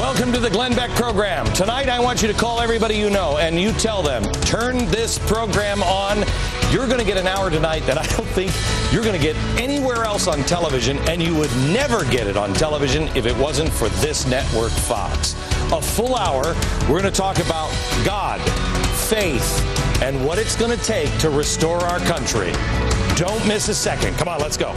Welcome to the Glenn Beck program. Tonight, I want you to call everybody you know, and you tell them, turn this program on. You're going to get an hour tonight that I don't think you're going to get anywhere else on television, and you would never get it on television if it wasn't for this network, Fox. A full hour, we're going to talk about God, faith, and what it's going to take to restore our country. Don't miss a second. Come on, let's go.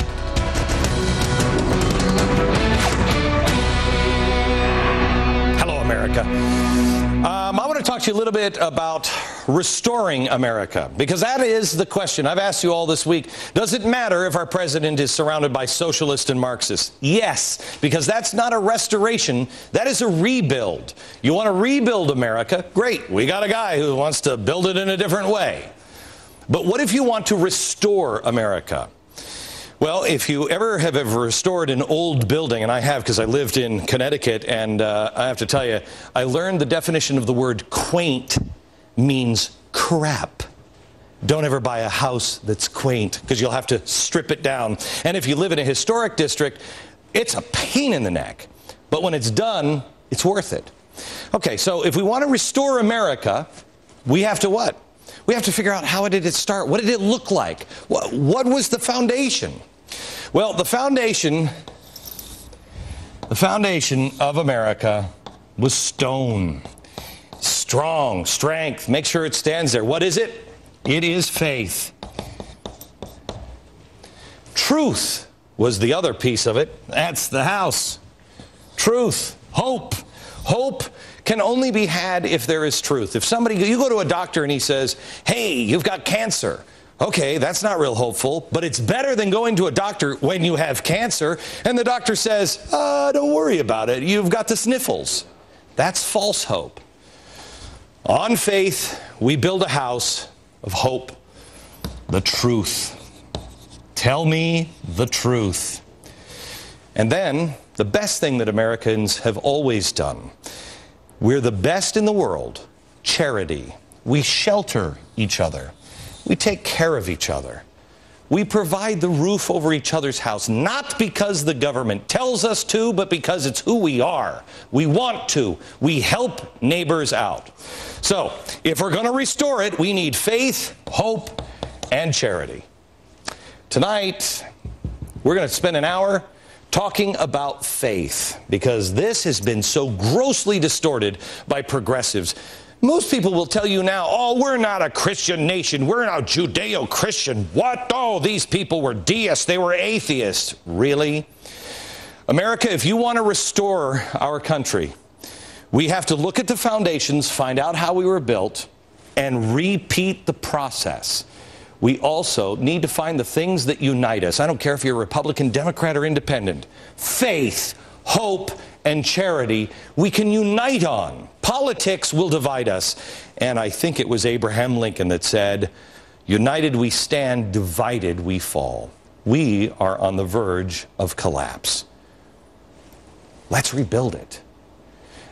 America. I want to talk to you a little bit about restoring America, because that is the question I've asked you all this week. Does it matter if our president is surrounded by socialists and Marxists? Yes, because that's not a restoration. That is a rebuild. You want to rebuild America? Great. We got a guy who wants to build it in a different way. But what if you want to restore America? Well, if you ever have restored an old building, and I have because I lived in Connecticut, and I have to tell you, I learned the definition of the word quaint means crap. Don't ever buy a house that's quaint, because you'll have to strip it down. And if you live in a historic district, it's a pain in the neck. But when it's done, it's worth it. Okay, so if we want to restore America, we have to what? We have to figure out, how did it start? What did it look like? What was the foundation? Well, the foundation of America was stone. Strong, strength. Make sure it stands there. What is it? It is faith. Truth was the other piece of it. That's the house. Truth. Hope. Hope can only be had if there is truth. If you go to a doctor and he says, hey, you've got cancer. Okay, that's not real hopeful, but it's better than going to a doctor when you have cancer and the doctor says, don't worry about it, you've got the sniffles. That's false hope. On faith, we build a house of hope. The truth. Tell me the truth. And then, the best thing that Americans have always done. We're the best in the world. Charity. We shelter each other. We take care of each other. We provide the roof over each other's house, not because the government tells us to, but because it's who we are. We want to. We help neighbors out. So, if we're going to restore it, we need faith, hope, and charity. Tonight, we're going to spend an hour talking about faith, because this has been so grossly distorted by progressives. Most people will tell you now, oh, we're not a Christian nation. We're not Judeo-Christian. What? Oh, these people were deists. They were atheists. Really? America, if you want to restore our country, we have to look at the foundations, find out how we were built, and repeat the process. We also need to find the things that unite us. I don't care if you're Republican, Democrat, or Independent. Faith, hope, and charity we can unite on. Politics will divide us. And I think it was Abraham Lincoln that said, united we stand, divided we fall. We are on the verge of collapse. Let's rebuild it.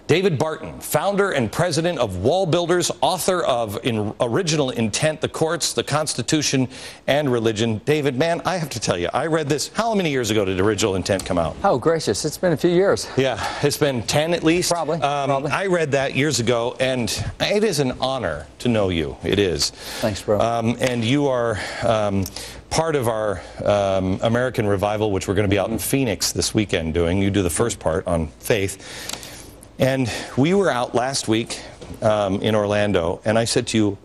David Barton, founder and president of Wall Builders, author of Original Intent, The Courts, the Constitution, and Religion. David, man, I have to tell you, I read this. How many years ago did Original Intent come out? Oh, gracious. It's been a few years. Yeah, it's been 10 at least. Probably. I read that years ago, and it is an honor to know you. It is. Thanks, bro. And you are part of our American Revival, which we're going to be out in Phoenix this weekend doing. You do the first part on faith. And we were out last week in Orlando, and I said to you,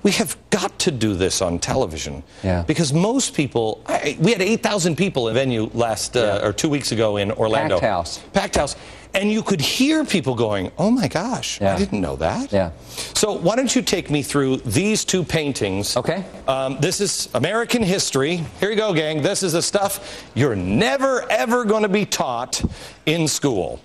we have got to do this on television. Yeah. Because most people, we had 8,000 people in venue or 2 weeks ago in Orlando. Packed house. And you could hear people going, oh my gosh, I didn't know that. Yeah. So why don't you take me through these two paintings. Okay. This is American history. Here you go, gang. This is the stuff you're never, ever going to be taught in school.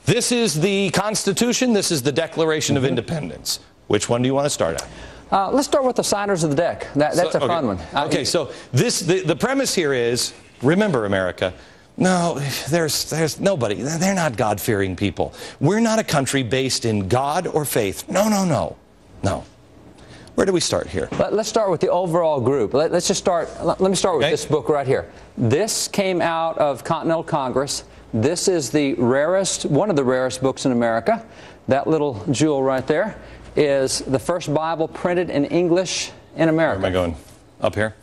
This is the Constitution. This is the Declaration of Independence. Which one do you want to start at? Let's start with the signers of the deck. That's a fun one. Okay, so the premise here is, remember, America, no, there's nobody. They're not God-fearing people. We're not a country based in God or faith. No. Where do we start here? Let's start with the overall group. Let me start with this book right here. This came out of Continental Congress. This is the rarest, one of the rarest books in America. That little jewel right there is the first Bible printed in English in America. Where am I going? Up here?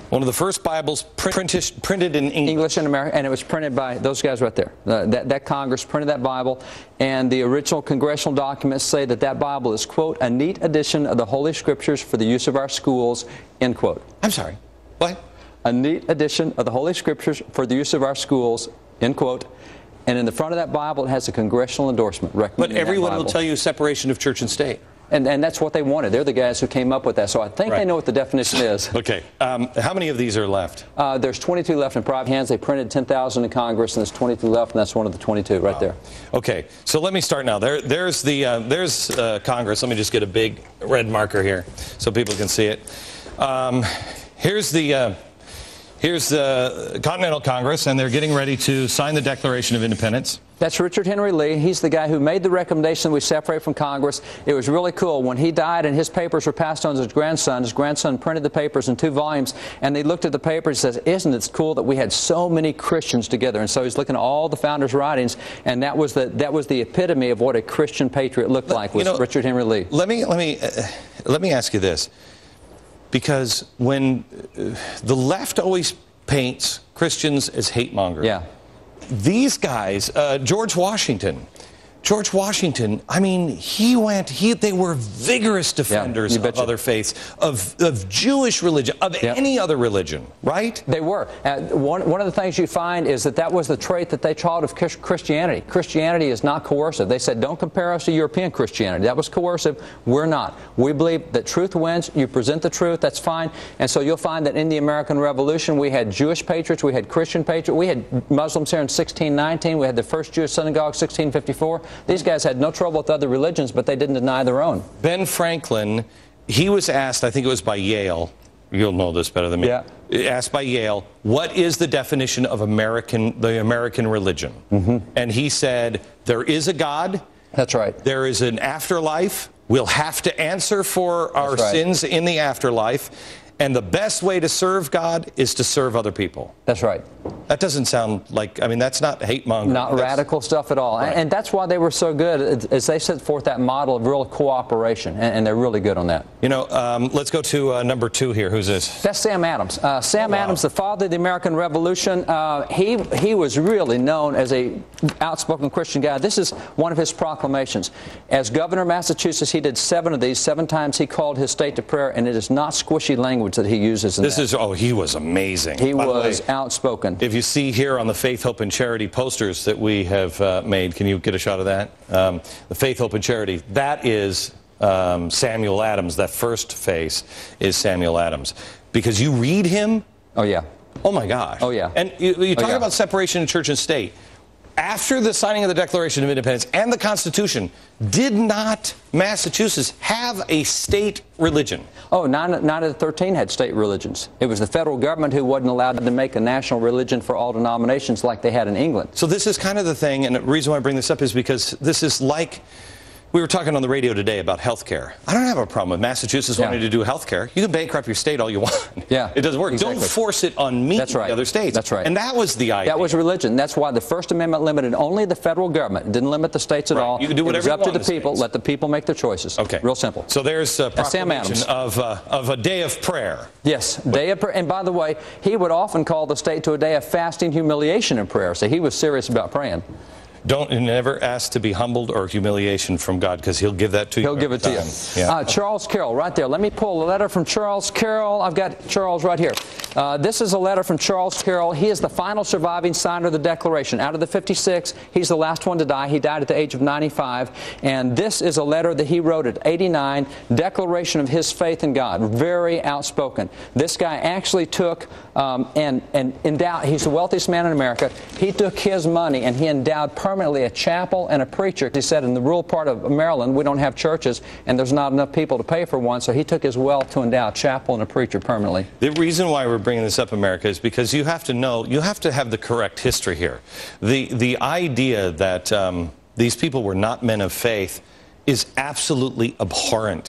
One of the first Bibles printed in English in America, and it was printed by those guys right there. That Congress printed that Bible, and the original congressional documents say that that Bible is, quote, a neat edition of the Holy Scriptures for the use of our schools, end quote. I'm sorry, what? A neat edition of the Holy Scriptures for the use of our schools, end quote. And in the front of that Bible, it has a congressional endorsement recommending But everyone that Bible. will tell you separation of church and state. And that's what they wanted. They're the guys who came up with that. So I think they know what the definition is. Okay. How many of these are left? There's 22 left in private hands. They printed 10,000 in Congress, and there's 22 left, and that's one of the 22 right there. Okay. So let me start now. There's Congress. Let me just get a big red marker here so people can see it. Here's the Continental Congress, and they're getting ready to sign the Declaration of Independence. That's Richard Henry Lee. He's the guy who made the recommendation that we separate from Congress. It was really cool. When he died and his papers were passed on to his grandson printed the papers in 2 volumes, and they looked at the papers and says, isn't it cool that we had so many Christians together? And so he's looking at all the founders' writings, and that was the epitome of what a Christian patriot looked like, was Richard Henry Lee. Let me ask you this. Because when the left always paints Christians as hate mongers. Yeah. These guys, George Washington, I mean, they were vigorous defenders of other faiths, of Jewish religion, of any other religion, right? They were. One of the things you find is that was the trait that they taught of Christianity. Christianity is not coercive. They said, don't compare us to European Christianity. That was coercive. We're not. We believe that truth wins. You present the truth. That's fine. And so you'll find that in the American Revolution, we had Jewish patriots. We had Christian patriots. We had Muslims here in 1619. We had the first Jewish synagogue, 1654. These guys had no trouble with other religions, but they didn't deny their own. Ben Franklin, he was asked, I think it was by Yale, you'll know this better than me, asked by Yale, what is the definition of the American religion? And he said, there is a God. That's right. There is an afterlife. We'll have to answer for our sins in the afterlife. And the best way to serve God is to serve other people. That's right. That doesn't sound like, I mean, that's not hate mongering. Not radical stuff at all. Right. And that's why they were so good, as they set forth that model of real cooperation. And they're really good on that. You know, let's go to number 2 here. Who's this? That's Sam Adams. Sam Adams, the father of the American Revolution. He was really known as a outspoken Christian guy. This is one of his proclamations. As governor of Massachusetts, he did 7 of these. 7 times he called his state to prayer, and it is not squishy language that he uses in he was amazing. He was outspoken. If you see here on the Faith, Hope, and Charity posters that we have made, can you get a shot of that? The Faith, Hope, and Charity, that is Samuel Adams. That first face is Samuel Adams. Because you read him. Oh, yeah. Oh, my gosh. Oh, yeah. And you talk about separation of church and state. After the signing of the Declaration of Independence and the Constitution, did not Massachusetts have a state religion? Oh, 9 of the 13 had state religions. It was the federal government who wasn't allowed to make a national religion for all denominations like they had in England. So this is kind of the thing, and the reason why I bring this up is because this is like, we were talking on the radio today about health care. I don't have a problem with Massachusetts wanting to do health care. You can bankrupt your state all you want. Yeah. It doesn't work. Exactly. Don't force it on me and the other states. That's right. And that was the idea. That was religion. That's why the First Amendment limited only the federal government. It didn't limit the states at all. You can do whatever it was up to the people. States. Let the people make their choices. Okay. Real simple. So there's a proclamation Sam Adams. of a day of prayer. Yes, day of prayer. And by the way, he would often call the state to a day of fasting, humiliation, and prayer. So he was serious about praying. Don't never ask to be humbled or humiliation from God, because He'll give that to you. He'll give it to you. Yeah. Charles Carroll, right there. Let me pull a letter from Charles Carroll. I've got Charles right here. This is a letter from Charles Carroll. He is the final surviving signer of the Declaration. Out of the 56, he's the last one to die. He died at the age of 95. And this is a letter that he wrote at 89, declaration of his faith in God. Very outspoken. This guy actually took and endowed, he's the wealthiest man in America. He took his money and he endowed permanently a chapel and a preacher. He said in the rural part of Maryland, we don't have churches and there's not enough people to pay for one, so he took his wealth to endow a chapel and a preacher permanently. The reason why we're bringing this up, America, is because you have to know, you have to have the correct history here. The idea that these people were not men of faith is absolutely abhorrent.